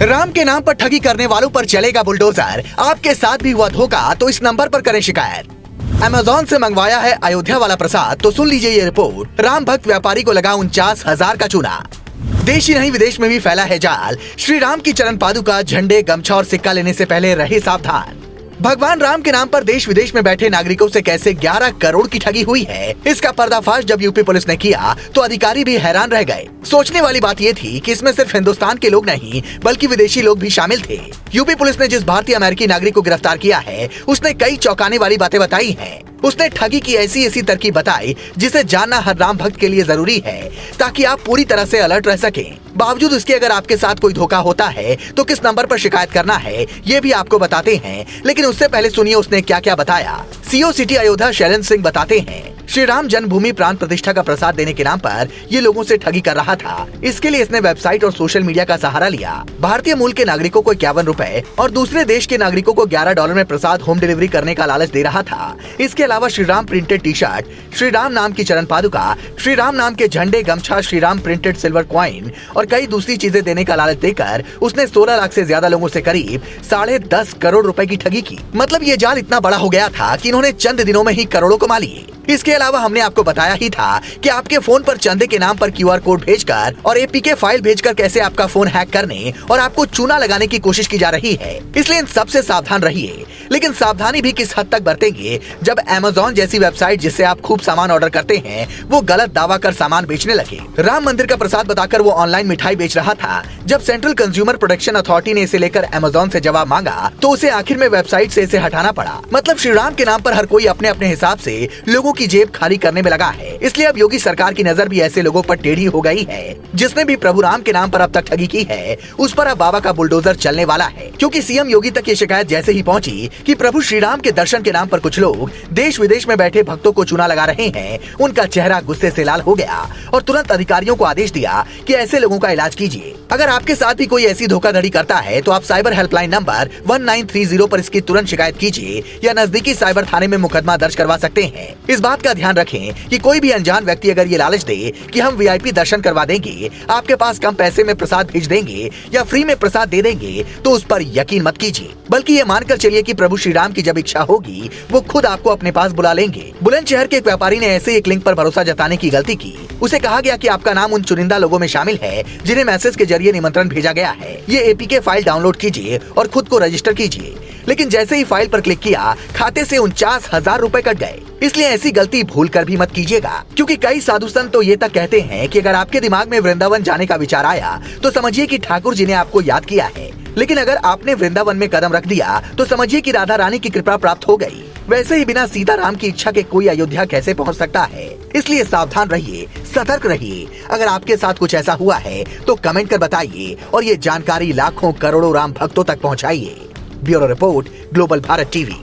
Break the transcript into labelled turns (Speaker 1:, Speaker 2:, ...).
Speaker 1: राम के नाम पर ठगी करने वालों पर चलेगा बुलडोजर। आपके साथ भी हुआ धोखा तो इस नंबर पर करें शिकायत। अमेज़न से मंगवाया है अयोध्या वाला प्रसाद, तो सुन लीजिए ये रिपोर्ट। राम भक्त व्यापारी को लगा 49,000 का चूना। देश ही नहीं विदेश में भी फैला है जाल। श्री राम की चरण पादुका, झंडे, गमछा और सिक्का लेने से पहले रहे सावधान। भगवान राम के नाम पर देश विदेश में बैठे नागरिकों से कैसे 11 करोड़ की ठगी हुई है, इसका पर्दाफाश जब यूपी पुलिस ने किया तो अधिकारी भी हैरान रह गए। सोचने वाली बात ये थी कि इसमें सिर्फ हिंदुस्तान के लोग नहीं बल्कि विदेशी लोग भी शामिल थे। यूपी पुलिस ने जिस भारतीय अमेरिकी नागरिक को गिरफ्तार किया है उसने कई चौंकाने वाली बातें बताई हैं। उसने ठगी की ऐसी तरकीब बताई जिसे जानना हर राम भक्त के लिए जरूरी है ताकि आप पूरी तरह से अलर्ट रह सकें। बावजूद इसके अगर आपके साथ कोई धोखा होता है तो किस नंबर पर शिकायत करना है ये भी आपको बताते हैं, लेकिन उससे पहले सुनिए उसने क्या क्या बताया। सीओ सिटी अयोध्या शैलेंद्र सिंह बताते हैं, श्री राम जन्मभूमि प्राण प्रतिष्ठा का प्रसाद देने के नाम पर ये लोगों से ठगी कर रहा था। इसके लिए इसने वेबसाइट और सोशल मीडिया का सहारा लिया। भारतीय मूल के नागरिकों को 51 रुपए और दूसरे देश के नागरिकों को $11 में प्रसाद होम डिलीवरी करने का लालच दे रहा था। इसके अलावा Shri Ram printed T shirt, Shri Ram नाम की चरण पादुका, श्री राम नाम के झंडे, गमछा, Shri Ram printed silver coin और कई दूसरी चीजें देने का लालच देकर उसने 16 लाख से ज्यादा लोगों से करीब 10.5 करोड़ रुपए की ठगी की। मतलब ये जाल इतना बड़ा हो गया था कि इन्होंने चंद दिनों में ही करोड़ों कमा लिए। इसके अलावा हमने आपको बताया ही था कि आपके फोन पर चंदे के नाम पर QR कोड भेजकर और APK फाइल भेजकर कैसे आपका फोन हैक करने और आपको चूना लगाने की कोशिश की जा रही है। इसलिए इन सबसे सावधान रहिए। लेकिन सावधानी भी किस हद तक बरतेंगे जब Amazon जैसी वेबसाइट जिससे आप खूब सामान ऑर्डर करते हैं वो गलत दावा कर सामान बेचने लगे। राम मंदिर का प्रसाद बताकर वो ऑनलाइन मिठाई बेच रहा था। जब सेंट्रल कंज्यूमर प्रोटेक्शन अथॉरिटी ने इसे लेकर Amazon से जवाब मांगा तो उसे आखिर में वेबसाइट से इसे हटाना पड़ा। मतलब श्री राम के नाम पर हर कोई अपने अपने हिसाब से लोगों की जेब खाली करने में लगा है। इसलिए अब योगी सरकार की नजर भी ऐसे लोगों पर टेढ़ी हो गई है जिसने भी प्रभु राम के नाम पर अब तक ठगी की है उस पर अब बाबा का बुलडोजर चलने वाला है। क्योंकि सीएम योगी तक ये शिकायत जैसे ही पहुंची कि प्रभु श्री राम के दर्शन के नाम पर कुछ लोग देश विदेश में बैठे भक्तों को चूना लगा रहे हैं, उनका चेहरा गुस्से से लाल हो गया और तुरंत अधिकारियों को आदेश दिया कि ऐसे लोगों का इलाज कीजिए। अगर आपके साथ भी कोई ऐसी धोखाधड़ी करता है तो आप साइबर हेल्पलाइन नंबर 1930 पर इसकी तुरंत शिकायत कीजिए या नजदीकी साइबर थाने में मुकदमा दर्ज करवा सकते हैं। इस बात का ध्यान रखें कि कोई भी अनजान व्यक्ति अगर ये लालच दे कि हम VIP दर्शन करवा देंगे, आपके पास कम पैसे में प्रसाद भेज देंगे या फ्री में प्रसाद दे देंगे तो उस पर यकीन मत कीजिए, बल्कि ये मानकर चलिए कि प्रभु श्री राम की जब इच्छा होगी वो खुद आपको अपने पास बुला लेंगे। बुलंदशहर के एक व्यापारी ने ऐसे एक लिंक पर भरोसा जताने की गलती की। उसे कहा गया कि आपका नाम उन चुनिंदा लोगों में शामिल है जिन्हें मैसेज के जरिए निमंत्रण भेजा गया है। ये APK फाइल डाउनलोड कीजिए और खुद को रजिस्टर कीजिए। लेकिन जैसे ही फाइल पर क्लिक किया खाते से 49,000 रुपए कट गए। इसलिए ऐसी गलती भूल कर भी मत कीजिएगा, क्योंकि कई साधु संत तो ये तक कहते हैं कि अगर आपके दिमाग में वृंदावन जाने का विचार आया तो समझिए कि ठाकुर जी ने आपको याद किया है। लेकिन अगर आपने वृंदावन में कदम रख दिया तो समझिए कि राधा रानी की कृपा प्राप्त हो गई। वैसे ही बिना सीता राम की इच्छा के कोई अयोध्या कैसे पहुंच सकता है। इसलिए सावधान रहिए, सतर्क रहिए। अगर आपके साथ कुछ ऐसा हुआ है तो कमेंट कर बताइए और ये जानकारी लाखों करोड़ों राम भक्तों तक पहुंचाइए। Bureau report, global Bharat TV.